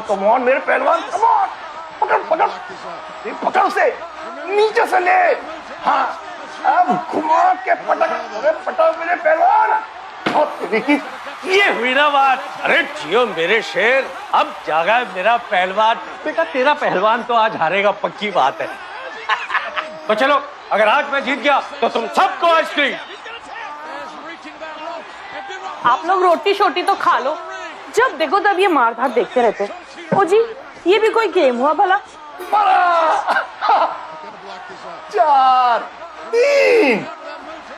Come on मेरे पहलवान, come on, पकड़ पकड़, पकड़ उसे, नीचे से ले। हाँ, अब घुमा के पटक, अरे पटक मेरे पहलवान। ये हुई ना बात। अरे जियो मेरे शेर, अब जागा है मेरा पहलवान। बेटा तेरा पहलवान तो आज हारेगा, पक्की बात है। तो चलो, अगर आज मैं जीत गया तो तुम सबको आइसक्रीम। आप लोग रोटी शोटी तो खा लो, जब देखो तब ये मार धाड़ देखते रहते। ओ जी, ये भी कोई गेम हुआ भला? 4, 3,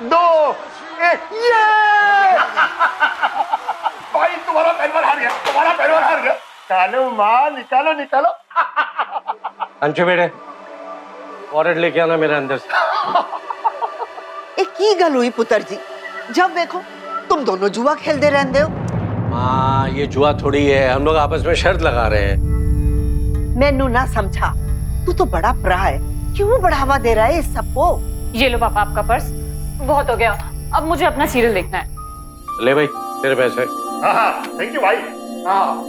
2, 1, ये भाई तुम्हारा पहलवान हार गया, तुम्हारा पहलवान हार गया। निकालो माँ, निकालो निकालो। अंशु बेटे, वॉलेट लेके आना मेरे अंदर से। एक की गल हुई पुत्र जी, जब देखो तुम दोनों जुआ खेलते रहते हो। माँ, ये जुआ थोड़ी है, हम लोग आपस में शर्त लगा रहे हैं। मैनू ना समझा, तू तो बड़ा प्रा है, क्यों बढ़ावा दे रहा है इस सबको? ये लो पापा आपका पर्स, बहुत हो गया, अब मुझे अपना सीरियल देखना है। ले भाई तेरे पैसे। हाँ, थैंक यू भाई। हाँ,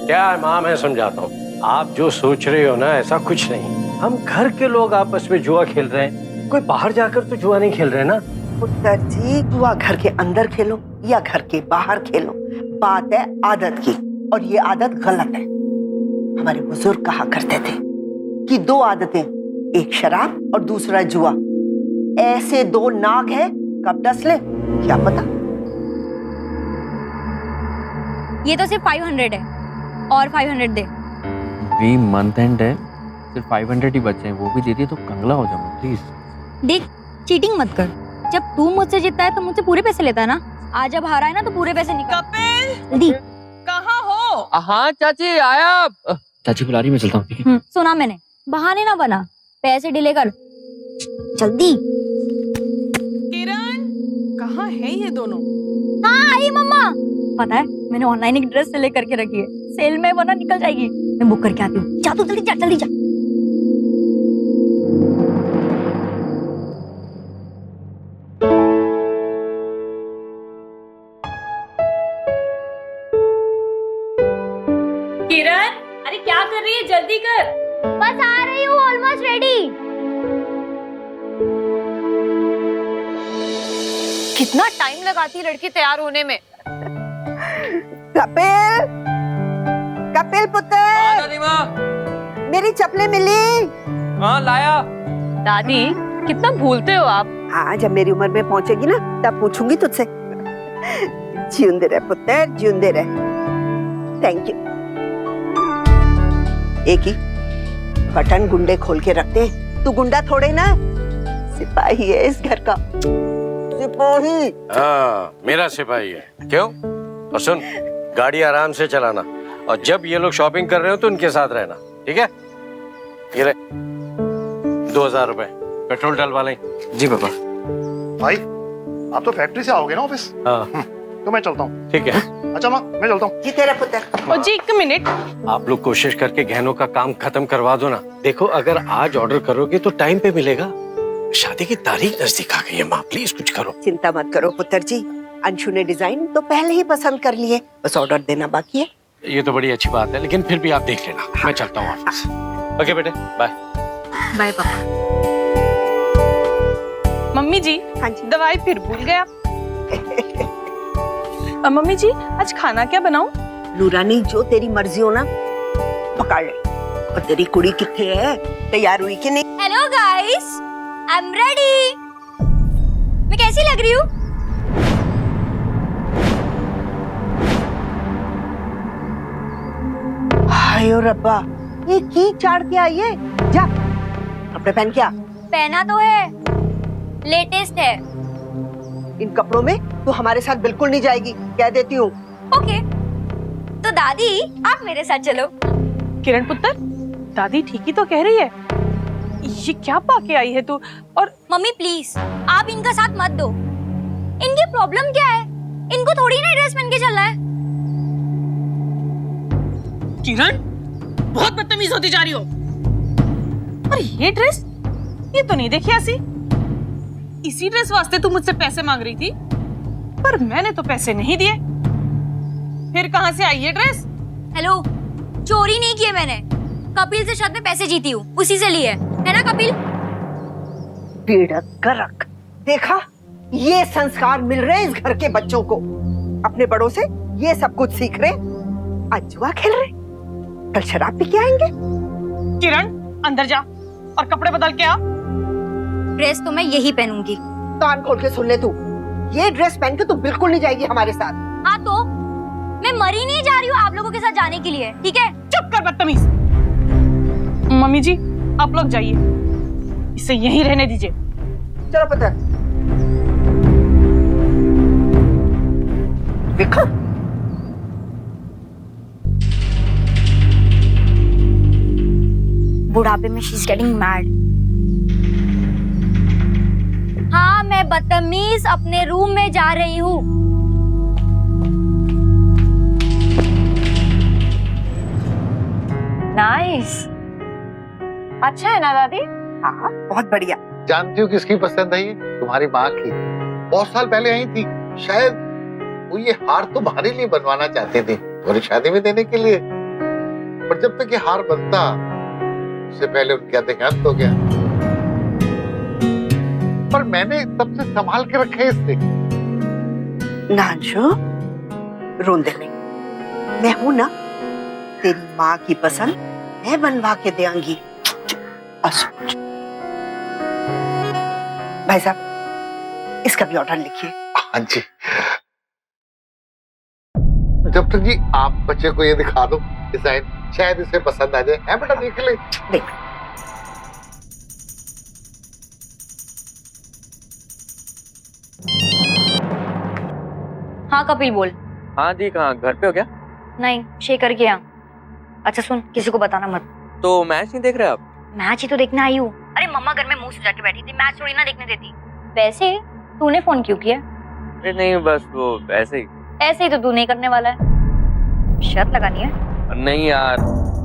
क्या है माँ, मैं समझाता हूँ। आप जो सोच रहे हो ना, ऐसा कुछ नहीं। हम घर के लोग आपस में जुआ खेल रहे हैं, कोई बाहर जाकर तो जुआ नहीं खेल रहे ना। पुत्र जी, जुआ घर के अंदर खेलो या घर के बाहर खेलो, बात है आदत की, और ये आदत गलत है। हमारे बुजुर्ग कहा करते थे कि 2 आदतें, एक शराब और दूसरा जुआ। ऐसे 2 नाग है, कब डस ले क्या पता। ये तो सिर्फ 500 है, और 500 दे। भी मंथ एंड है, सिर्फ 500 ही बचे हैं, वो भी दे दिए तो कंगला हो जाऊंगा प्लीज। देख, चीटिंग मत कर। जब तू मुझसे जीतता है तो मुझसे पूरे पैसे लेता है ना, आज जब हारा है ना तो पूरे पैसे निकाल। कपिल, दी। कहाँ हो? हाँ चाची आया। चाची बुला रही, मैं चलता हूँ। सुना मैंने, बहाने ना बना, पैसे डिले कर जल्दी। किरण, कहाँ है ये दोनों? हाँ आई मम्मा। पता है, मैंने ऑनलाइन एक ड्रेस सिलेक्ट करके रखी है, सेल में वरना निकल जाएगी। मैं बुक करके आती हूँ, जा तू जल्दी जा, जल्दी जा। किरण, अरे क्या कर रही है, जल्दी कर। बस आ रही हूँ, ऑलमोस्ट रेडी। कितना टाइम लगाती है लड़की तैयार होने में। कपिल, कपिल पुत्र, दादी माँ। मेरी चप्पलें मिली? हाँ लाया। दादी, कितना भूलते हो आप। हाँ, जब मेरी उम्र में पहुंचेगी ना तब पूछूंगी तुझसे। जिंदे रहे पुत्र, जिंदे रहे। Thank you. एक ही बटन गुंडे खोल के रखते हैं, तू गुंडा थोड़े ना, सिपाही है इस घर का, सिपाही। हाँ, मेरा सिपाही है। क्यों? और सुन, गाड़ी आराम से चलाना, और जब ये लोग शॉपिंग कर रहे हो तो उनके साथ रहना, ठीक है? ये ले 2000 रुपए, पेट्रोल डलवा लें। जी पापा। भाई आप तो फैक्ट्री से आओगे ना ऑफिस? हाँ तो मैं चलता हूँ। ठीक है। अच्छा माँ, मैं चलता हूँ। जी तेरा पुत्र। और जी 1 मिनट, आप लोग कोशिश करके गहनों का काम खत्म करवा दो ना। देखो, अगर आज ऑर्डर करोगे तो टाइम पे मिलेगा। शादी की तारीख नजदीक आ गई है माँ, प्लीज कुछ करो। चिंता मत करो पुत्र जी, अंशु ने डिजाइन तो पहले ही पसंद कर लिए, बस ऑर्डर देना बाकी है। ये तो बड़ी अच्छी बात है, लेकिन फिर भी आप देख लेना। मैं चलता हूँ ऑफिस। ओके बेटे, बाय। बाय पापा। मम्मी जी, हाँ जी। दवाई फिर भूल गया। मम्मी जी, आज खाना क्या बनाऊं? नूरानी, जो तेरी मर्जी हो ना पकड़ ले। और तेरी कुड़ी किथे है, तैयार हुई कि नहीं? Hello guys, I am ready. मैं कैसी लग रही हूँ? हाय ओ रब्बा, ये की चाड़ के आई है? जा कपड़े पहन के आ। पहना तो है, लेटेस्ट है। इन कपड़ों में तू हमारे साथ बिल्कुल नहीं जाएगी, कह देती हूँ। ओके, तो दादी आप मेरे साथ चलो। किरण पुत्र, दादी ठीक ही तो कह रही है। ये क्या पाके आई है तू? और मम्मी प्लीज, आप इनका साथ मत दो। इनकी प्रॉब्लम क्या है? इनको थोड़ी ना ड्रेस पहन के चलना है। किरण, बहुत बदतमीज होती जा रही हो। और ये ड्रेस, ये तो नहीं देखी ऐसी। इसी ड्रेस वास्ते तू मुझसे पैसे मांग रही थी, पर मैंने तो पैसे नहीं दिए। फिर कहाँ से आई ये ड्रेस? हेलो, चोरी नहीं की है मैंने। कपिल से छत में पैसे जीती हूँ, उसी से लिए है ना कपिल? पीड़क करक, देखा ये संस्कार मिल रहे हैं इस घर के बच्चों को। अपने बड़ों से ये सब कुछ सीख रहे, आज जुआ खेल रहे, कल शराब पी के आएंगे। किरण अंदर जा और कपड़े बदल के आ। ड्रेस तो मैं यही पहनूंगी। कान खोल के सुन ले तू, ये ड्रेस पहन के तू बिल्कुल नहीं जाएगी हमारे साथ। हाँ तो मैं मरी नहीं जा रही हूँ आप लोगों के साथ जाने के लिए, ठीक है? चुप कर बदतमीज। मम्मी जी आप लोग जाइए, इसे यहीं रहने दीजिए। चलो पता देखो, बुढ़ापे में शी इज गेटिंग मैड। हाँ मैं बदतमीज अपने रूम में जा रही हूँ। नाइस, अच्छा है ना दादी? हाँ बहुत बढ़िया। जानती हूँ किसकी पसंद है ये? तुम्हारी माँ की। बहुत साल पहले आई थी, शायद वो ये हार तुम्हारे लिए बनवाना चाहती थी, तुम्हारी शादी में देने के लिए। पर जब तक ये हार बनता, उससे पहले उनका देहांत हो गया। पर मैंने तब से संभाल के रखे है इसे। नांशु, रोंदे नहीं, मैं हूं ना, तेरी माँ की पसंद मैं बनवा के देंगी। भाई साहब इसका भी ऑर्डर लिखिए। हाँ जी। जब तक जी आप बच्चे को ये दिखा दो डिजाइन, शायद इसे पसंद आ जाए। है बेटा, देख ले। देख हाँ कपिल बोल। हाँ दी, कहाँ घर पे हो क्या? नहीं, शेखर के यहाँ। अच्छा सुन, किसी को बताना मत। तो मैच नहीं देख रहे आप? मैच ही तो देखने आई हूँ। अरे मम्मा घर में मुंह सुजा के बैठी थी, मैच थोड़ी ना देखने देती। वैसे तूने फोन क्यों किया? अरे नहीं, बस वो ऐसे ही। ऐसे ही तो तू नहीं करने वाला है, शर्त लगानी है। नहीं यार,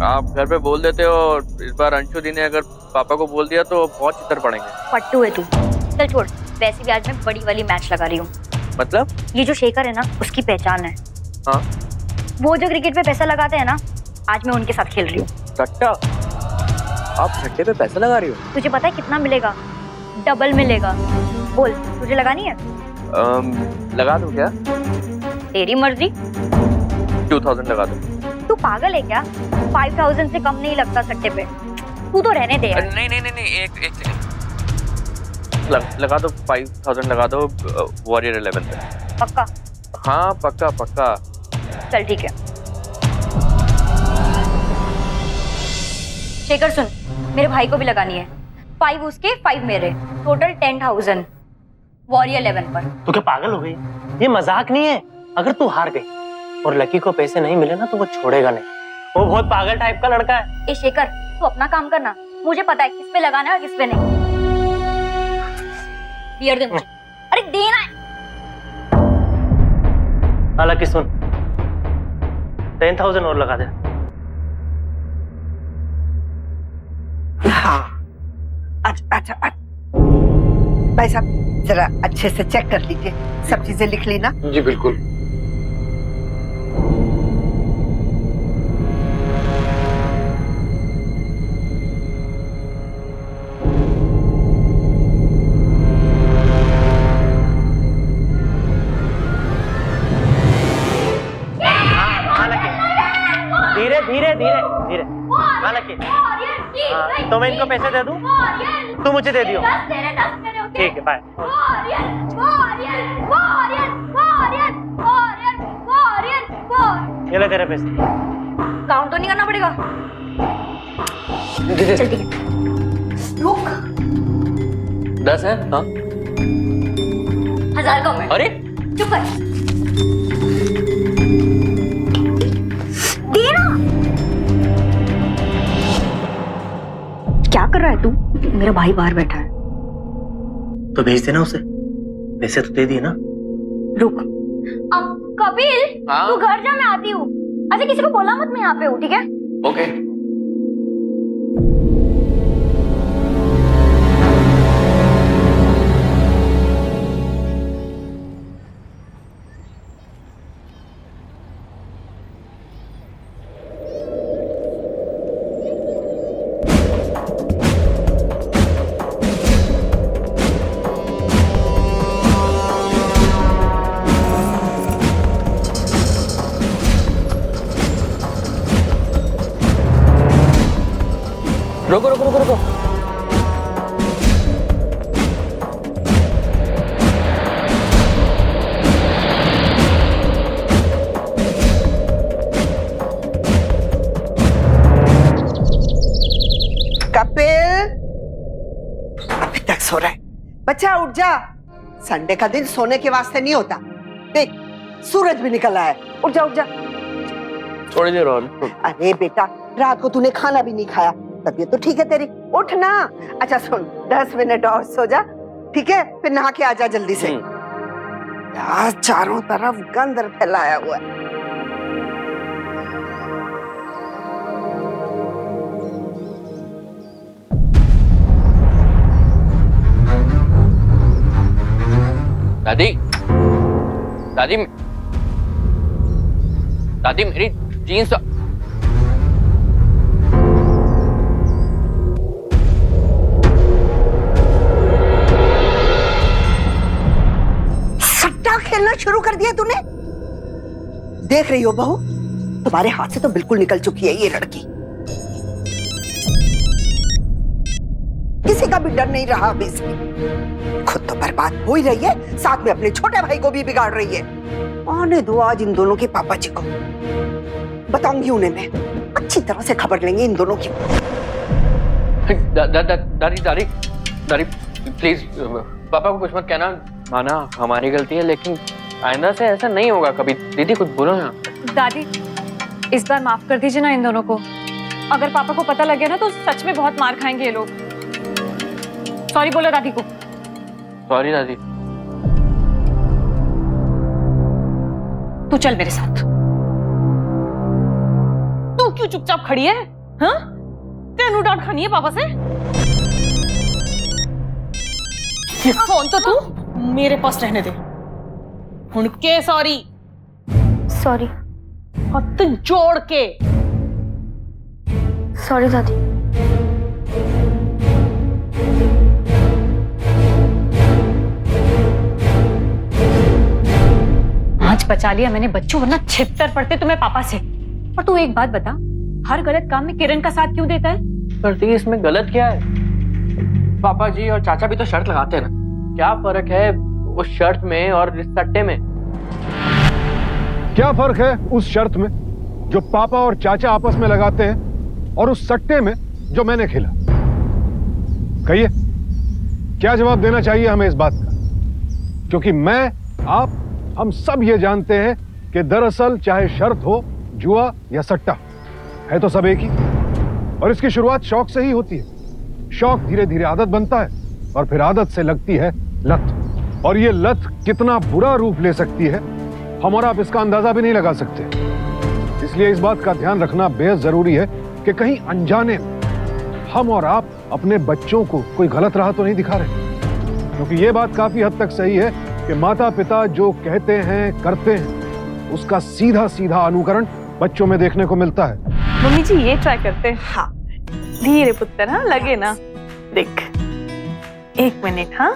आप घर पे बोल देते हो, इस बार अंशु दी ने अगर पापा को बोल दिया तो बहुत चित्तर पड़ेंगे। पट्टू है तू, चल छोड़। वैसे भी आज मैं बड़ी वाली मैच लगा रही हूँ। मतलब? ये जो शेखर है ना, उसकी पहचान है। हाँ? वो जो क्रिकेट पे पैसा लगाते हैं ना, आज मैं उनके साथ खेल रही हूँ। सट्टा? आप सट्टे पे पैसा लगा रही हो? तुझे पता है कितना मिलेगा? डबल मिलेगा। बोल, तुझे लगानी है? लगा दूं क्या? तेरी मर्जी। 2000 लगा दो। तू पागल है क्या? 5000 से कम नहीं लगता सट्टे पे। तू तो रहने दे यार। नहीं नहीं नहीं नहीं, एक सेकंड। लगा दो 5000 लगा दो, वॉरियर 11 पे। पक्का? हाँ पक्का पक्का। चल ठीक है। शेखर सुन, मेरे भाई को भी लगानी है। 5 उसके 5 मेरे, टोटल 10,000 वॉरियर 11 पर। तू क्या पागल हो गई? ये मजाक नहीं है। अगर तू हार गई और लकी को पैसे नहीं मिले ना तो वो छोड़ेगा नहीं। वो बहुत पागल टाइप का लड़का है। ए शेखर, तू अपना काम करना, मुझे पता है किस पे लगाना है और किस पे नहीं। बियर दे मुझे। अरे देना है। हालांकि सुन, 10,000 और लगा दे। हाँ अच्छा। भाई साहब जरा अच्छे से चेक कर लीजिए, सब चीजें लिख लेना। जी बिल्कुल। धीरे धीरे धीरे धीरे। हालांकि तो मैं इनको पैसे दे दूं, तू मुझे दे दियो। ठीक है, बाय। ये ले तेरे पैसे। काउंट तो नहीं करना पड़ेगा। चल ठीक है। रुक। 10 है? हाँ 1000 कम है। अरे चुप कर। देना। क्या कर रहा है तू? मेरा भाई बाहर बैठा है। तो भेज देना उसे, पैसे तो दे दिए ना। रुक। अब कपिल, हाँ? तू घर जा, मैं आती हूँ। अच्छा किसी को बोला मत मैं यहाँ पे हूँ, ठीक है? ओके। रुको रुको रुको रुको। कपिल अभी तक सो रहा है। बच्चा उठ जा, संडे का दिन सोने के वास्ते नहीं होता। देख सूरज भी निकल आया है, उठ जा उठ जा। थोड़ी देर और। अरे बेटा रात को तूने खाना भी नहीं खाया, तबीयत तो ठीक है तेरी, उठ ना। अच्छा सुन 10 मिनट और सो जा, ठीक है? फिर नहा के आजा जल्दी से। यार चारों तरफ गंद फैलाया हुआ है। दादी दादी दादी मेरी जीन्स। सट्टा खेलना शुरू कर दिया तूने? देख रही हो बहू, तुम्हारे हाथ से तो बिल्कुल निकल चुकी है ये लड़की। किसी का भी डर नहीं रहा अभी इसकी। खुद तो बर्बाद हो ही रही है, साथ में अपने छोटे भाई को भी बिगाड़ रही है। आने दो आज इन दोनों के पापा जी को, बताऊंगी उन्हें मैं, अच्छी तरह से खबर लेंगे इन दोनों की। दादी दादी दादी प्लीज पापा को कुछ मत कहना। माना हमारी गलती है, लेकिन आइंदा से ऐसा नहीं होगा कभी। दीदी कुछ बोलो ना। दादी इस बार माफ कर दीजिए ना इन दोनों को। अगर पापा को पता लग गया ना तो सच में बहुत मार खाएंगे ये लोग। सॉरी बोलो दादी को। सॉरी दादी। तू चल मेरे साथ। तू क्यों चुपचाप खड़ी है? हाँ? तेनू डांट खानी है पापा से? ये फोन तो तू मेरे पास रहने दे। हुण के सॉरी? सॉरी। हाथ जोड़ के। सॉरी दादी। आज बचा लिया मैंने बच्चों, वरना छितर पड़ते तुम्हें पापा से। और तू एक बात बता, हर गलत काम में किरण का साथ क्यों देता है? करती इसमें गलत क्या है? पापा जी और चाचा भी तो शर्त लगाते हैं ना। क्या फर्क है उस शर्त में और इस सट्टे में? क्या फर्क है उस शर्त में जो पापा और चाचा आपस में लगाते हैं और उस सट्टे में जो मैंने खेला? कहिए क्या जवाब देना चाहिए हमें इस बात का? क्योंकि मैं, आप, हम सब ये जानते हैं कि दरअसल चाहे शर्त हो, जुआ या सट्टा, है तो सब एक ही। और इसकी शुरुआत शौक से ही होती है। शौक धीरे धीरे आदत बनता है और फिर आदत से लगती है लत। और ये लत कितना बुरा रूप ले सकती है हम और आप इसका अंदाजा भी नहीं लगा सकते। इसलिए इस बात का ध्यान रखना बेहद जरूरी है कि कहीं अनजाने में हम और आप अपने बच्चों को कोई गलत राह तो नहीं दिखा रहे। क्योंकि ये बात काफी हद तक सही है कि माता पिता जो कहते हैं करते हैं उसका सीधा सीधा अनुकरण बच्चों में देखने को मिलता है। मम्मी जी ये ट्राई करते हैं। हाँ धीरे पुत्र, हाँ लगे ना। देख 1 मिनट। हाँ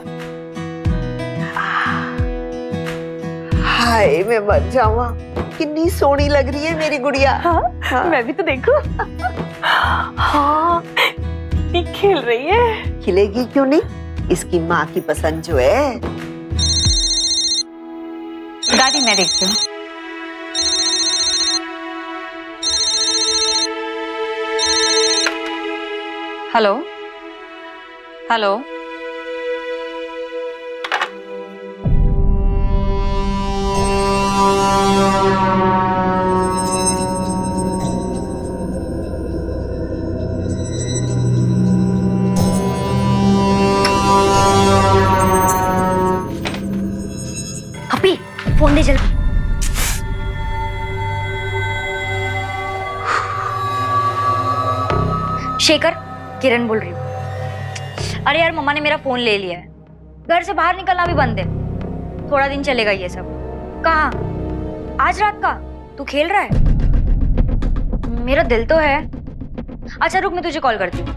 हाय मैं मर जाऊं, कितनी सोहनी लग रही है मेरी गुड़िया। हाँ, हाँ। मैं भी तो देखूं। हाँ ये खेल रही है। खिलेगी क्यों नहीं, इसकी माँ की पसंद जो है। दादी मैं देखती हूँ। Hello hello. कपिल फोन दे जल्दी। शेखर, किरण बोल रही हूँ। अरे यार मम्मा ने मेरा फोन ले लिया है, घर से बाहर निकलना भी बंद है। थोड़ा दिन चलेगा ये सब। कहाँ? आज रात का? तू खेल रहा है? मेरा दिल तो है। अच्छा रुक, मैं तुझे कॉल करती हूँ।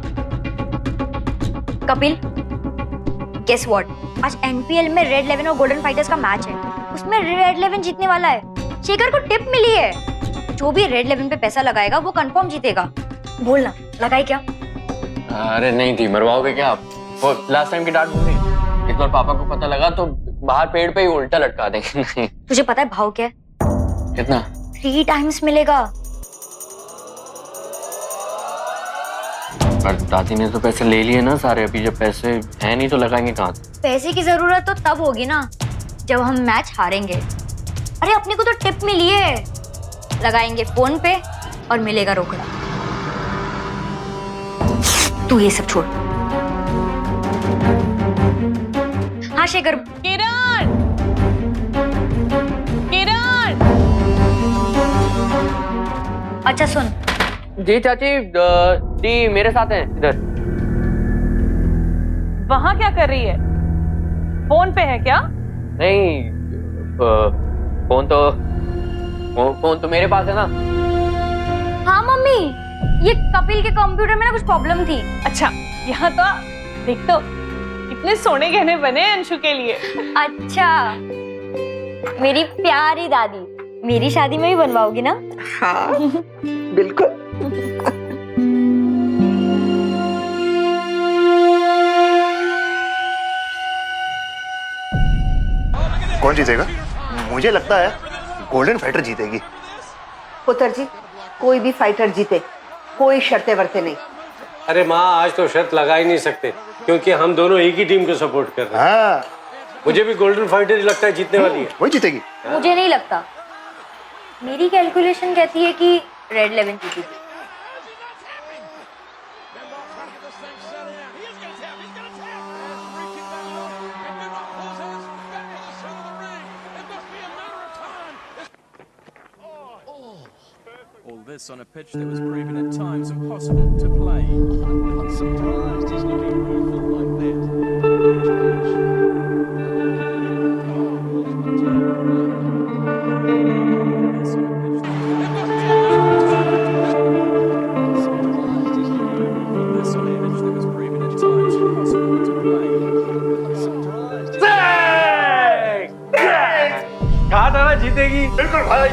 कपिल गेस व्हाट, आज एनपीएल में रेड 11 और गोल्डन फाइटर्स का मैच है। उसमें रेड 11 जीतने वाला है। शेखर को टिप मिली है, जो भी रेड 11 पे पैसा लगाएगा वो कंफर्म जीतेगा। बोलना लगाए क्या? अरे नहीं थी, मरवाओगे क्या आप? वो लास्ट टाइम की डांट भूल गई? इस बार पापा को पता लगा तो बाहर पेड़ पे ही उल्टा लटका देंगे। नहीं। तुझे पता है भाव क्या है? कितना? 3 टाइम्स मिलेगा। पर दादी ने तो पैसे ले लिए ना सारे, अभी जब पैसे हैं नहीं तो लगाएंगे कहाँ से? पैसे की जरूरत तो तब होगी ना जब हम मैच हारेंगे। अरे अपने को तो टिप मिली है, लगाएंगे फोन पे और मिलेगा रोकड़ा। तू ये सब छोड़। हाँ शेखर। किरण, किरण। अच्छा सुन, जी चाची, दी मेरे साथ हैं इधर। वहां क्या कर रही है? फोन पे है क्या? नहीं, फोन तो मेरे पास है ना। हाँ मम्मी, ये कपिल के कंप्यूटर में ना कुछ प्रॉब्लम थी। अच्छा, यहाँ तो देख तो कितने सोने गहने बने हैं अंशु के लिए। अच्छा, मेरी प्यारी दादी, मेरी शादी में भी बनवाओगी ना? हाँ बिल्कुल। कौन जीतेगा? मुझे लगता है गोल्डन फाइटर जीतेगी। पुत्र जी, कोई भी फाइटर जीते, कोई शर्तें वर्ते नहीं। अरे माँ, आज तो शर्त लगा ही नहीं सकते क्योंकि हम दोनों एक ही टीम को सपोर्ट कर रहे हैं। हाँ, मुझे भी गोल्डन फाइटर ही लगता है जीतने वाली है। वही जीतेगी। मुझे नहीं लगता, मेरी कैलकुलेशन कहती है कि रेड 11 जीतेगी। All this on a pitch that was proven at times impossible to play. I'm surprised he's not improved like that. कहा था ना जीतेगी। बिल्कुल भाई।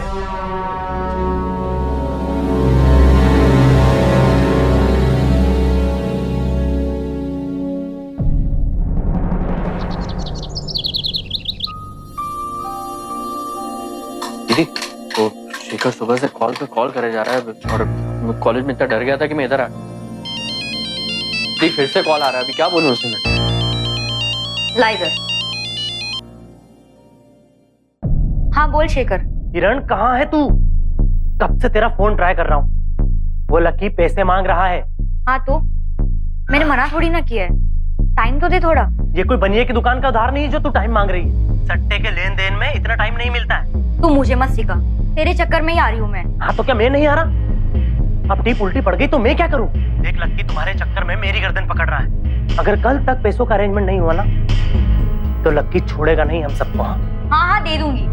दीदी, तो शेखर सुबह से कॉल पे कॉल करे जा रहा है और कॉलेज में इतना डर गया था कि मैं इधर आ। दीदी फिर से कॉल आ रहा है, अभी क्या बोलूं उससे मैं? लाइगर। हाँ बोल शेखर। किरण कहाँ है तू? कब से तेरा फोन ट्राई कर रहा हूँ। वो लकी पैसे मांग रहा है। हाँ तो मैंने मना थोड़ी ना किया है, टाइम तो दे थोड़ा। ये कोई बनिए की दुकान का उधार नहीं है जो तू टाइम मांग रही है। सट्टे के लेन देन में इतना टाइम नहीं मिलता है। तू मुझे मत सिखा, तेरे चक्कर में ही आ रही हूँ मैं। हाँ तो क्या मैं नहीं आ रहा? अब टीप उल्टी पड़ गई तो मैं क्या करूँ? देख लक्की तुम्हारे चक्कर में मेरी गर्दन पकड़ रहा है। अगर कल तक पैसों का अरेंजमेंट नहीं हुआ ना तो लक्की छोड़ेगा नहीं हम सबको। हाँ हाँ दे दूंगी।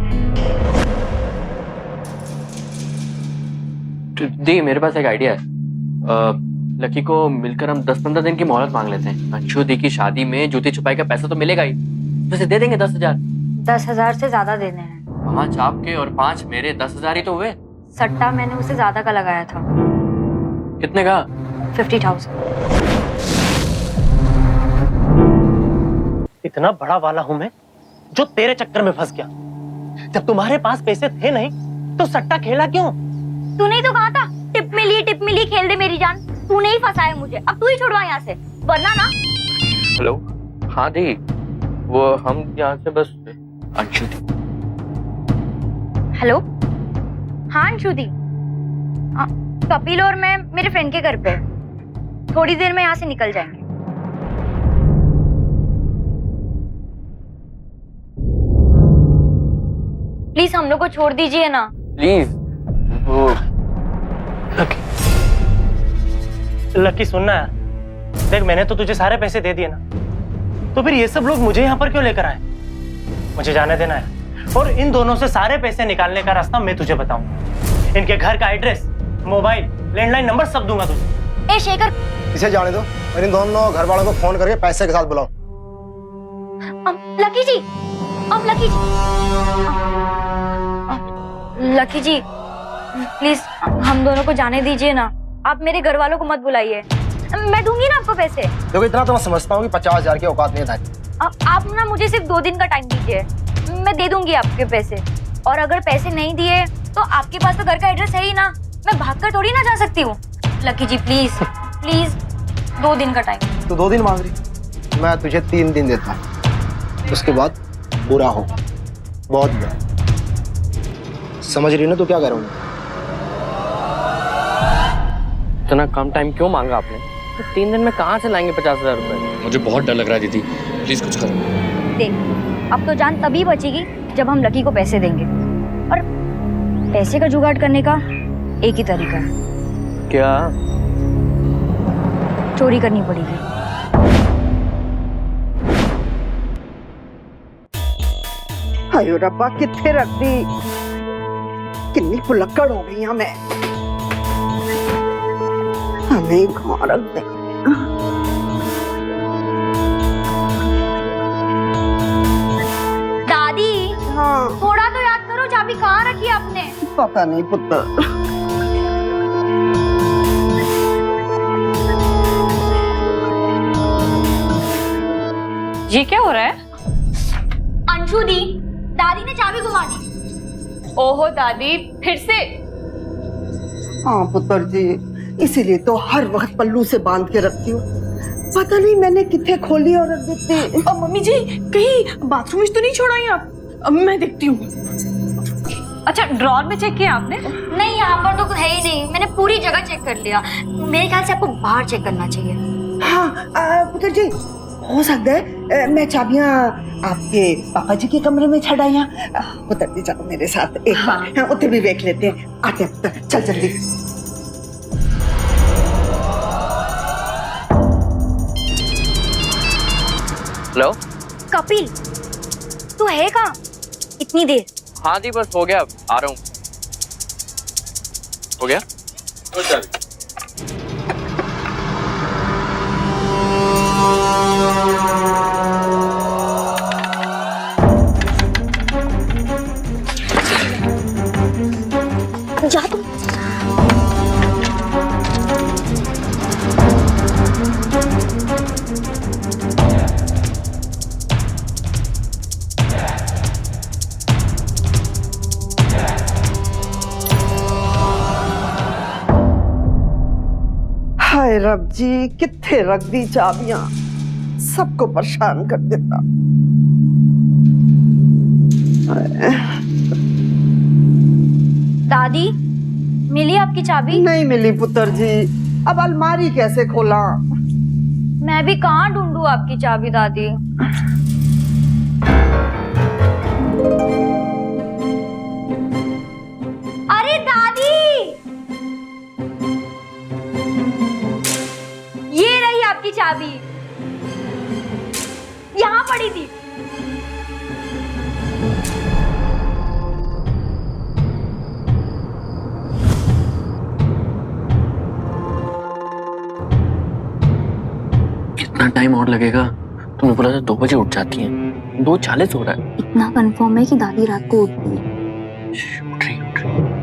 दी मेरे पास एक आइडिया है। लकी को मिलकर हम 10-15 दिन की मोहलत मांग लेते हैं। अंशु दी की शादी में जूती छुपाई का पैसा तो मिलेगा ही, तो उसे दे देंगे 10,000। 10,000 से ज्यादा देने हैं। 5 आपके और 5 मेरे, 10,000 ही तो हुए। सट्टा मैंने उसे ज्यादा का लगाया था। कितने का? 50,000। इतना बड़ा वाला हूं मैं जो तेरे चक्कर में फंस गया। जब तुम्हारे पास पैसे थे नहीं तो सट्टा खेला क्यों? तूने ही तो कहा था टिप मिली खेल दे मेरी जान। तूने ही फंसाया मुझे, अब तू ही छुड़वा यहाँ से, वरना ना। हेलो, हाँ दी, वो हम यहाँ से बस अंशु दी। हेलो, हाँ अंशु दी। कपिल और मैं मेरे फ्रेंड के घर पे हैं। थोड़ी देर में यहाँ से निकल जाएंगे। प्लीज हम लोग को छोड़ दीजिए ना। प्लीज। वो लकी सुनना यार, देख मैंने तो तुझे सारे पैसे दे दिए ना, तो फिर ये सब लोग मुझे यहाँ पर क्यों लेकर आए? मुझे जाने देना है और इन दोनों से सारे पैसे निकालने का रास्ता मैं तुझे बताऊंगा। इनके घर का एड्रेस, मोबाइल, लैंडलाइन नंबर सब दूंगा तुझे। ए शेखर, इसे जाने दो और इन दोनों घर वालों को फोन करके पैसे के साथ बुलाओ। लकी जी, लकी जी प्लीज हम दोनों को जाने दीजिए ना। आप मेरे घर वालों को मत बुलाइए। मैं दूंगी ना आपको पैसे। देखो इतना तो मैं समझता हूँ कि 50,000 की औकात नहीं था। आप ना मुझे सिर्फ 2 दिन का टाइम दीजिए, मैं दे दूंगी आपके पैसे। और अगर पैसे नहीं दिए तो आपके पास तो घर का एड्रेस है ही ना, मैं भागकर थोड़ी ना जा सकती हूँ। लकी जी प्लीज प्लीज 2 दिन का टाइम। तू 2 दिन मांग रही, मैं तुझे 3 दिन देता हूँ, उसके बाद बुरा हो, बहुत बुरा। समझ रही ना तू क्या कर रहा हूँ? इतना कम टाइम क्यों मांगा आपने? तो 3 दिन में कहाँ से लाएंगे 50,000 रुपए? मुझे बहुत डर लग रहा है दीदी, प्लीज कुछ करो। देख अब तो जान तभी बचेगी जब हम लकी को पैसे देंगे, और पैसे का जुगाड़ करने का एक ही तरीका है। क्या? चोरी करनी पड़ेगी। हायो रब्बा किथे रख दी, कितनी भुलक्कड़ हो गई हूं मैं। हमें कहाँ रख दे। दादी हाँ थोड़ा तो याद करो, चाबी कहाँ रखी आपने? पता नहीं पुत्र। ये क्या हो रहा है? अंशु दी, दादी ने चाबी घुमा दी। ओहो दादी, फिर से? हाँ पुत्र जी, इसीलिए तो हर वक्त पल्लू से बांध के रखती हूँ। पता नहीं मैंने कितने खोली और रख देती। अब मम्मी जी कहीं बाथरूम में तो नहीं छोड़ा ही आप? अब मैं देखती हूँ। अच्छा ड्रॉर में चेक किया आपने? नहीं यहाँ पर तो है ही नहीं, मैंने पूरी जगह चेक कर लिया। मेरे ख्याल से आपको बाहर चेक करना चाहिए। हाँ पुत्र जी, हो सकता है मैं चाबियां आपके पापा जी के कमरे में छड़ आया। पुत्र जी चलो मेरे साथ एक बार उधर भी देख लेते हैं। आते हैं पुत्र, चल जल्दी। हेलो कपिल तू है कहाँ इतनी देर? हाँ दी बस हो गया, आ रहा हूँ। हो गया? जा तू। हाय रब जी, किथे रख दी चाबियां, सबको परेशान कर देता। दादी मिली आपकी चाबी? नहीं मिली पुत्र जी, अब अलमारी कैसे खोला? मैं भी कहाँ ढूंढूं आपकी चाबी दादी। अरे दादी, ये रही आपकी चाबी, यहाँ पड़ी थी। कितना टाइम और लगेगा? तुमने बोला था 2 बजे उठ जाती हैं, 2:40 हो रहा है। इतना कंफर्म है कि दादी रात को उठती है। उठ रही उठ रही।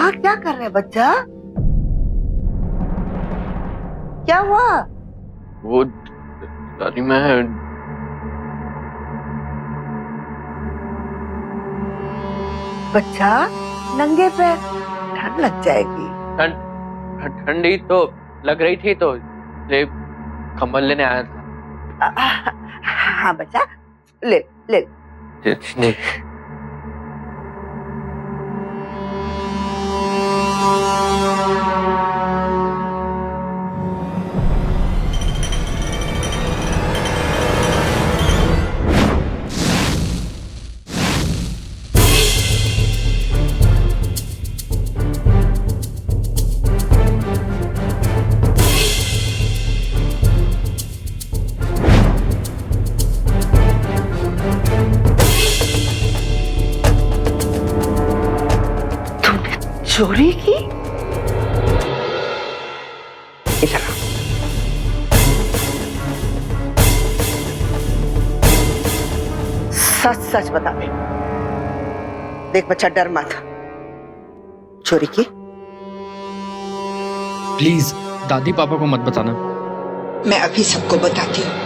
वहाँ क्या कर रहे बच्चा? क्या हुआ? वो दादी मैं बच्चा नंगे पैर, ठंड लग जाएगी। ठंडी तो लग रही थी तो ये कंबल लेने आया था। हाँ बच्चा, ले ले। नहीं। चोरी की? इधर आ। सच सच बता दे। देख बच्चा, डर मत। चोरी की? प्लीज दादी पापा को मत बताना। मैं अभी सबको बताती हूँ।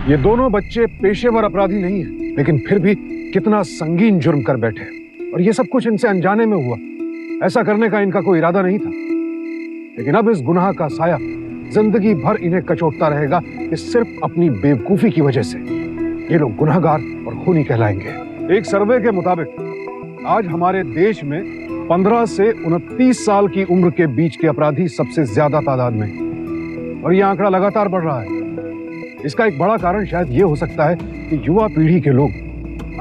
ये दोनों बच्चे पेशेवर अपराधी नहीं हैं, लेकिन फिर भी कितना संगीन जुर्म कर बैठे। और ये सब कुछ इनसे अनजाने में हुआ। ऐसा करने का इनका कोई इरादा नहीं था, लेकिन अब इस गुनाह का साया जिंदगी भर इन्हें कचोटता रहेगा कि सिर्फ अपनी बेवकूफी की वजह से ये लोग गुनहगार और खूनी कहलाएंगे। एक सर्वे के मुताबिक आज हमारे देश में 15 से 29 साल की उम्र के बीच के अपराधी सबसे ज्यादा तादाद में, और यह आंकड़ा लगातार बढ़ रहा है। इसका एक बड़ा कारण शायद ये हो सकता है कि युवा पीढ़ी के लोग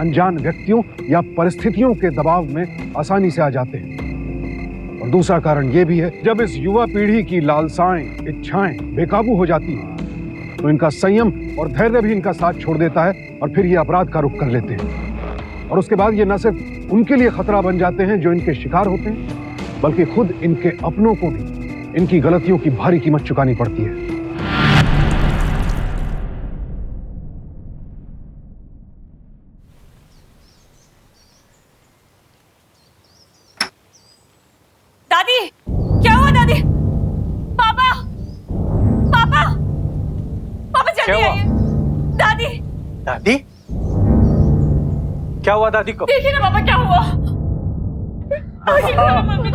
अनजान व्यक्तियों या परिस्थितियों के दबाव में आसानी से आ जाते हैं। और दूसरा कारण ये भी है, जब इस युवा पीढ़ी की लालसाएं, इच्छाएं बेकाबू हो जाती हैं, तो इनका संयम और धैर्य भी इनका साथ छोड़ देता है और फिर ये अपराध का रुख कर लेते हैं। और उसके बाद ये न सिर्फ उनके लिए खतरा बन जाते हैं जो इनके शिकार होते हैं, बल्कि खुद इनके अपनों को भी इनकी गलतियों की भारी कीमत चुकानी पड़ती है। दादी, क्या हुआ दादी? पापा, पापा, पापा जल्दी आइए। दादी, दादी क्या हुआ? दादी को देखिए ना पापा क्या हुआ। मम्मी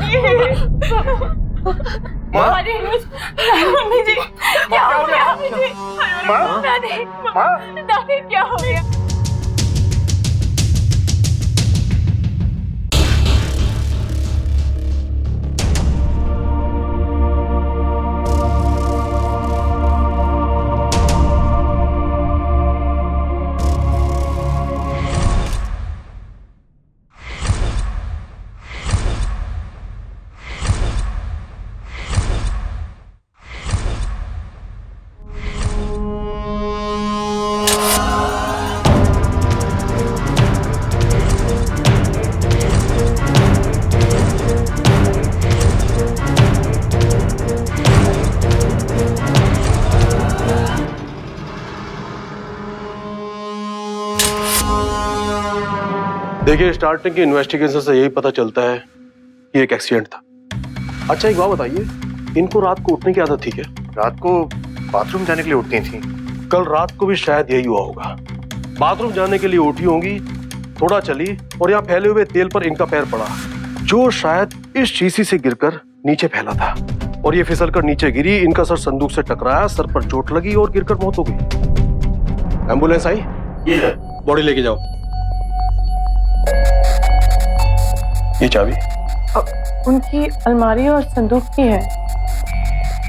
जी क्या हो गया? दादी, दादी क्या हो गया? देखिए, स्टार्टिंग की इन्वेस्टिगेशन से यही पता चलता है कि एक एक्सीडेंट था। अच्छा एक बात बताइए, इनको रात को उठने की आदत थी क्या? रात को बाथरूम जाने के लिए उठती थी। कल रात को भी शायद यही हुआ होगा। बाथरूम जाने के लिए उठी होंगी, थोड़ा चली और यहाँ फैले हुए तेल पर इनका पैर पड़ा, जो शायद इस शीशी से गिरकर नीचे फैला था। और ये फिसल कर नीचे गिरी, इनका सर संदूक से टकराया, सर पर चोट लगी और गिरकर मौत हो गई। एम्बुलेंस आई? बॉडी लेके जाओ। ये चाबी उनकी अलमारी और संदूक की है।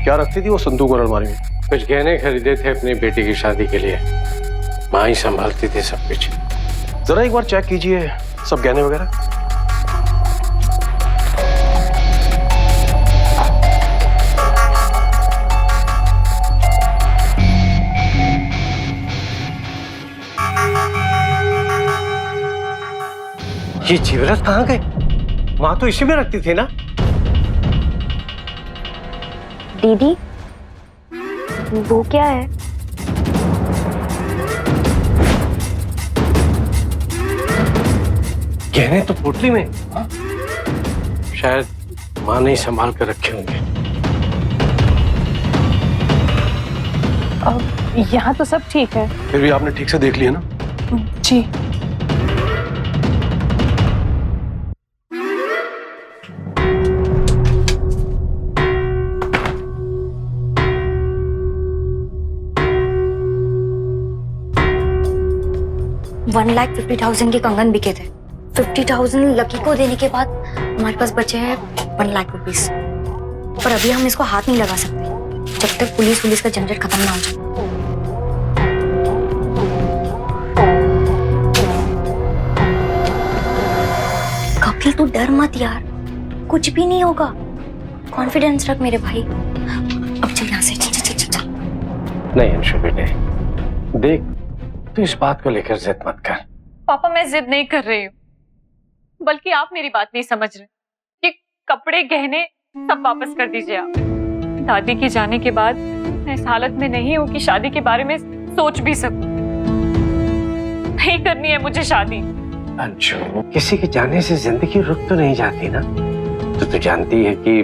क्या रखती थी वो संदूक और अलमारी में? कुछ गहने खरीदे थे अपनी बेटी की शादी के लिए, माँ ही संभालती थी सब कुछ। जरा एक बार चेक कीजिए सब गहने वगैरह। ये जेवरात कहाँ गए? माँ तो इसी में रखती थी ना। दीदी, वो क्या है? गहने तो पोटली में। शायद माँ ने संभाल कर रखे होंगे। यहाँ तो सब ठीक है। फिर भी आपने ठीक से देख लिया ना? जी। $1,50,000 के कंगन बिके थे। 50,000 लकी को देने के बाद हमारे पास बचे हैं 1 लाख रुपीस। पर अभी हम इसको हाथ नहीं लगा सकते जब तक पुलिस का झंझट खत्म ना हो जाए। कपिल तू डर मत यार, कुछ भी नहीं होगा। कॉन्फिडेंस रख मेरे भाई। अब चल यहाँ से, चल चल चल चल। नहीं अंशु बेटे, देख तू इस बात को लेकर जिद मत कर। पापा मैं जिद नहीं कर रही हूँ, बल्कि आप मेरी बात नहीं समझ रहे। ये कपड़े गहने सब वापस कर दीजिए आप। दादी के जाने के बाद मैं इस हालत में नहीं हूँ कि शादी के बारे में सोच भी सकूं। नहीं करनी है मुझे शादी। अंशु, किसी के जाने से जिंदगी रुक तो नहीं जाती ना। तो तू जानती है कि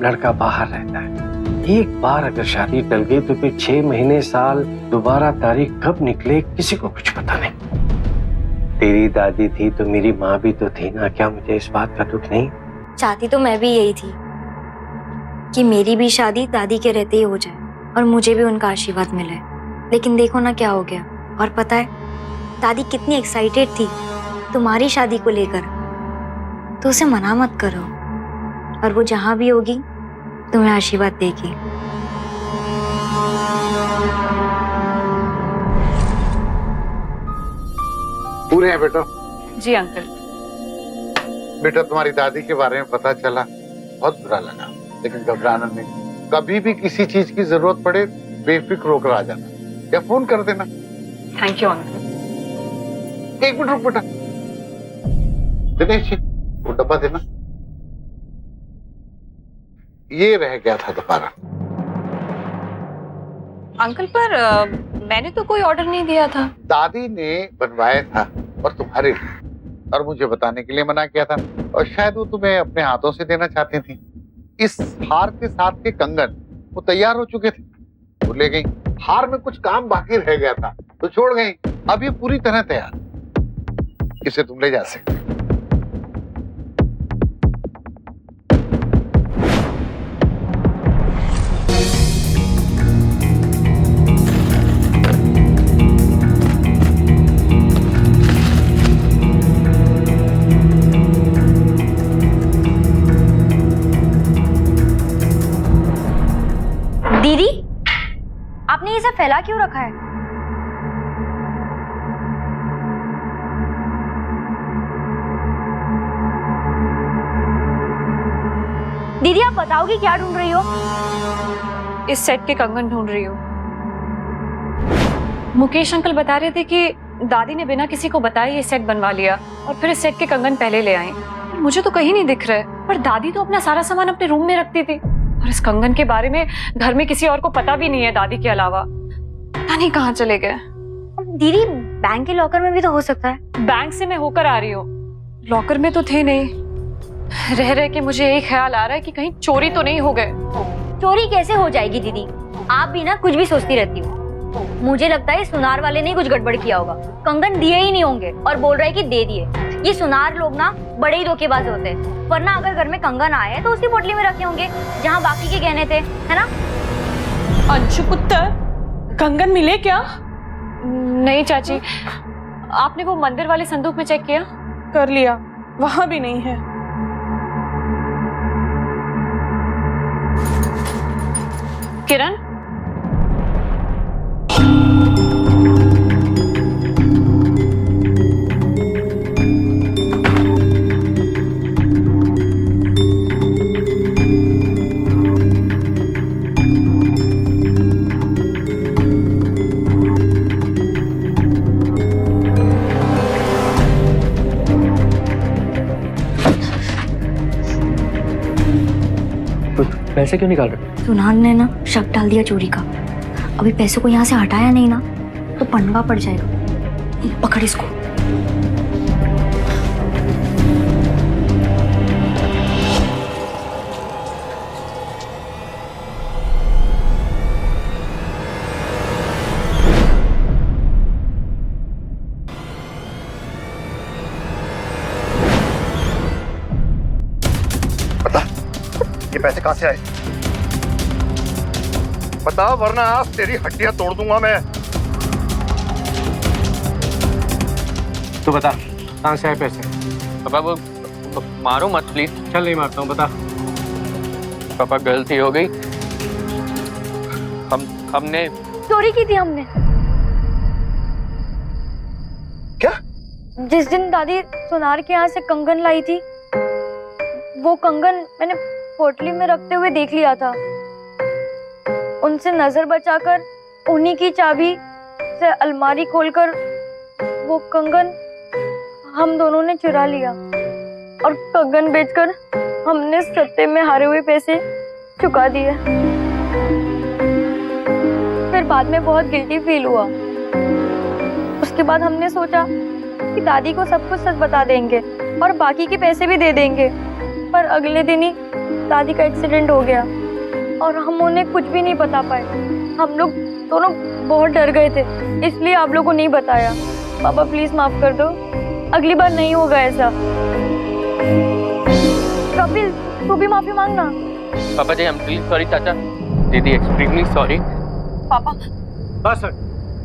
लड़का बाहर रहता है। एक बार अगर शादी टल गई तो फिर 6 महीने साल दोबारा तारीख कब निकले किसी को कुछ पता नहीं। तेरी दादी थी तो मेरी माँ भी तो थी ना। क्या मुझे इस बात का दुख नहीं? चाहती तो मैं भी यही थी कि मेरी भी शादी दादी के रहते ही हो जाए और मुझे भी उनका आशीर्वाद मिले। लेकिन देखो ना क्या हो गया। और पता है दादी कितनी एक्साइटेड थी तुम्हारी शादी को लेकर। तो उसे मना मत करो, और वो जहां भी होगी तुम्हें आशीर्वाद देगी। पूरे हैं बेटा? जी अंकल। बेटा तुम्हारी दादी के बारे में पता चला, बहुत बुरा लगा, लेकिन घबराना नहीं। कभी भी किसी चीज की जरूरत पड़े बेफिक्र होकर आ जाना या फोन कर देना। Thank you uncle. एक मिनट रुक बेटा, दिनेश जी वो डब्बा देना। ये रह गया था दोबारा। अंकल पर मैंने तो कोई ऑर्डर नहीं दिया था। दादी ने बनवाया था और तुम्हारे लिए, और मुझे बताने के लिए मना किया था, और शायद वो तुम्हें अपने हाथों से देना चाहती थी। इस हार के साथ के कंगन वो तैयार हो चुके थे, वो ले गई। हार में कुछ काम बाकी रह गया था तो छोड़ गई। अब ये पूरी तरह तैयार, इसे तुम ले जा सकते। दीदी, आपने ये सब फैला क्यों रखा है? दीदी आप बताओगी क्या ढूंढ रही हो? इस सेट के कंगन ढूंढ रही हूँ। मुकेश अंकल बता रहे थे कि दादी ने बिना किसी को बताए ये सेट बनवा लिया और फिर इस सेट के कंगन पहले ले आई। मुझे तो कहीं नहीं दिख रहा है, पर दादी तो अपना सारा सामान अपने रूम में रखती थी, और इस कंगन के बारे में घर में किसी और को पता भी नहीं है दादी के अलावा। पता नहीं कहाँ चले गए। दीदी बैंक के लॉकर में भी तो हो सकता है। बैंक से मैं होकर आ रही हूँ, लॉकर में तो थे नहीं। रह रह के मुझे यही ख्याल आ रहा है कि कहीं चोरी तो नहीं हो गए। चोरी कैसे हो जाएगी दीदी, आप भी ना कुछ भी सोचती रहती हो। मुझे लगता है सुनार वाले ने कुछ गड़बड़ किया होगा, कंगन दिए ही नहीं होंगे और बोल रहा है कि दे दिए। ये सुनार लोग ना बड़े ही धोखेबाज होते हैं, वरना अगर घर में कंगन आए तो उसी पोटली में रखे होंगे जहाँ बाकी के गहने थे, है ना? अंशु पुत्र, कंगन मिले क्या? नहीं चाची, आपने वो मंदिर वाले संदूक में चेक किया? कर लिया, वहां भी नहीं है। किरण, पैसे क्यों निकाल रहे? सुनान ने ना शक डाल दिया चोरी का। अभी पैसों को यहाँ से हटाया नहीं ना तो पंगा पड़ जाएगा। पकड़ इसको। ये पैसे कहाँ से आए? बता वरना आज तेरी हड्डियां तोड़ दूंगा मैं। तू बता कहाँ से आए पैसे? पापा वो मारो मत प्लीज। चल नहीं मारता हूँ, बता। पापा गलती हो गई। हमने चोरी की थी हमने। क्या? जिस दिन दादी सोनार के यहाँ से कंगन लाई थी, वो कंगन मैंने पोटली में रखते हुए देख लिया था। उनसे नजर बचाकर उन्हीं की चाबी से अलमारी खोलकर वो कंगन हम दोनों ने चुरा लिया और कंगन बेचकर हमने सट्टे में हारे हुए पैसे चुका दिए। फिर बाद में बहुत गिल्टी फील हुआ। उसके बाद हमने सोचा कि दादी को सब कुछ सच बता देंगे और बाकी के पैसे भी दे देंगे। पर अगले दिन ही दादी का एक्सीडेंट हो गया और हम उन्हें कुछ भी नहीं बता पाए। हम लोग दोनों बहुत डर गए थे, इसलिए आप लोगों को नहीं बताया। पापा प्लीज माफ कर दो, अगली बार नहीं होगा ऐसा। कपिल तू भी माफी मांगना। पापा जी, आई एम रियली सॉरी। चाचा दीदी एक्सट्रीमली सॉरी। पापा बस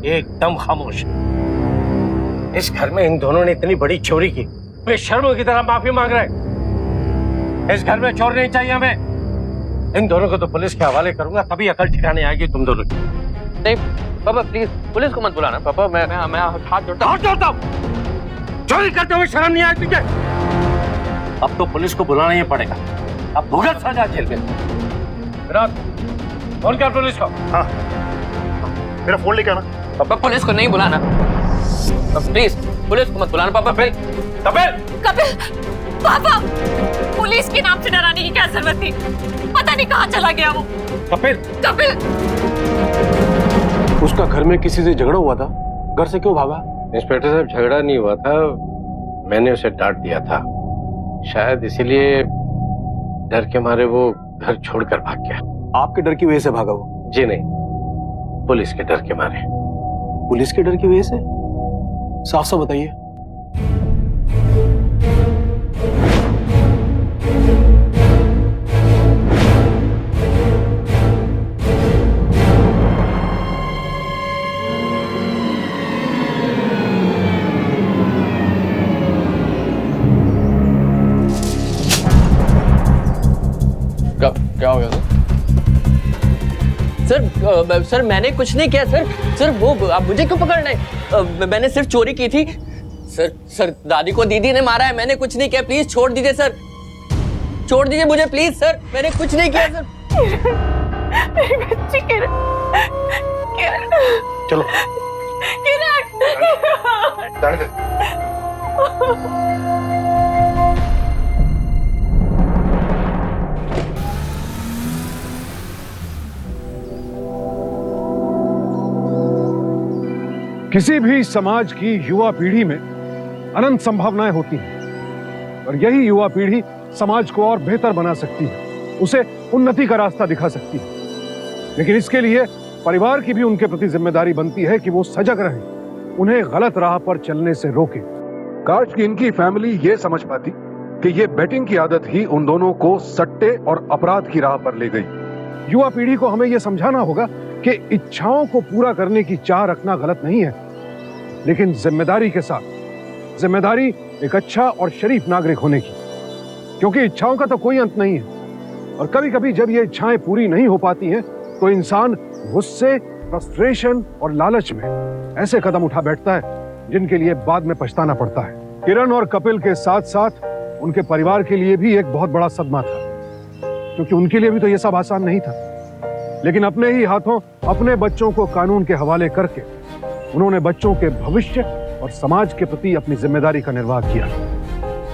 एकदम खामोश। इस घर में इन दोनों ने इतनी बड़ी चोरी की, बेशर्मों की तरह माफी मांग रहे। इस घर में चोर नहीं चाहिए हमें। इन दोनों को तो पुलिस के हवाले करूंगा, तभी अकल ठिकाने आएगी तुम दोनों की। नहीं पापा प्लीज, पुलिस को मत बुलाना। पापा मैं हाथ जोड़ता हूँ। चोरी करते हुए शर्म नहीं आई तुझे? अब तो पुलिस को बुलाना ही पड़ेगा। अब भुगत सजा जेल में। फोन कर पुलिस को। हाँ मेरा फोन लेके आना। पापा पुलिस को नहीं बुलाना प्लीज, पुलिस को मत बुलाना। पापा फिर कपिल पापा, पुलिस के नाम से डराने की क्या जरूरत थी? पता नहीं कहाँ चला गया वो। कपिल उसका घर में किसी से झगड़ा हुआ था, घर से क्यों भागा? इंस्पेक्टर साहब, झगड़ा नहीं हुआ था, मैंने उसे डांट दिया था। शायद इसीलिए डर के मारे वो घर छोड़कर भाग गया। आपके डर की वजह से भागा वो? जी नहीं, पुलिस के डर के मारे। पुलिस के डर की वजह से? साफ साफ बताइए। क्या हो गया सर? सर मैंने कुछ नहीं किया सर। वो आप मुझे क्यों पकड़ रहे? मैंने सिर्फ चोरी की थी सर। दादी को दीदी ने मारा है, मैंने कुछ नहीं किया। प्लीज छोड़ दीजिए सर, छोड़ दीजिए मुझे प्लीज सर। मैंने कुछ नहीं किया सर। मेरी बच्ची किरण, चलो किरण। जाने दे। किसी भी समाज की युवा पीढ़ी में अनंत संभावनाएं होती हैं और यही युवा पीढ़ी समाज को और बेहतर बना सकती है, उसे उन्नति का रास्ता दिखा सकती है। लेकिन इसके लिए परिवार की भी उनके प्रति जिम्मेदारी बनती है कि वो सजग रहें, उन्हें गलत राह पर चलने से रोकें। काश कि इनकी फैमिली ये समझ पाती कि ये बेटिंग की आदत ही उन दोनों को सट्टे और अपराध की राह पर ले गई। युवा पीढ़ी को हमें यह समझाना होगा कि इच्छाओं को पूरा करने की चाह रखना गलत नहीं है, लेकिन जिम्मेदारी के साथ। जिम्मेदारी एक अच्छा और शरीफ नागरिक होने की, क्योंकि इच्छाओं का तो कोई अंत नहीं है और कभी कभी जब ये इच्छाएं पूरी नहीं हो पाती हैं तो इंसान गुस्से, फ्रस्ट्रेशन और लालच में ऐसे कदम उठा बैठता है जिनके लिए बाद में पछताना पड़ता है। किरण और कपिल के साथ साथ उनके परिवार के लिए भी एक बहुत बड़ा सदमा था, क्योंकि उनके लिए भी तो यह सब आसान नहीं था। लेकिन अपने ही हाथों अपने बच्चों को कानून के हवाले करके उन्होंने बच्चों के भविष्य और समाज के प्रति अपनी जिम्मेदारी का निर्वाह किया,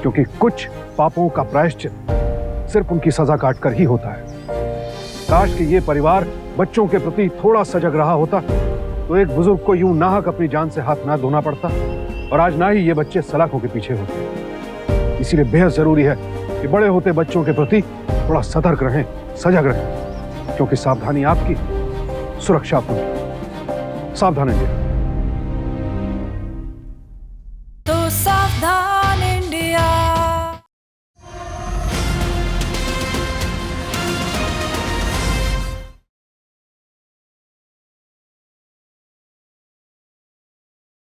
क्योंकि कुछ पापों का प्रायश्चित सिर्फ उनकी सजा काटकर ही होता है। काश कि ये परिवार बच्चों के प्रति थोड़ा सजग रहा होता तो एक बुजुर्ग को यूं नाहक अपनी जान से हाथ ना धोना पड़ता और आज ना ही ये बच्चे सलाखों के पीछे होते। इसीलिए बेहद जरूरी है कि बड़े होते बच्चों के प्रति थोड़ा सतर्क रहें, सजग रहें, क्योंकि सावधानी आपकी, सुरक्षा अपनी। सावधान रहिए। तो सावधान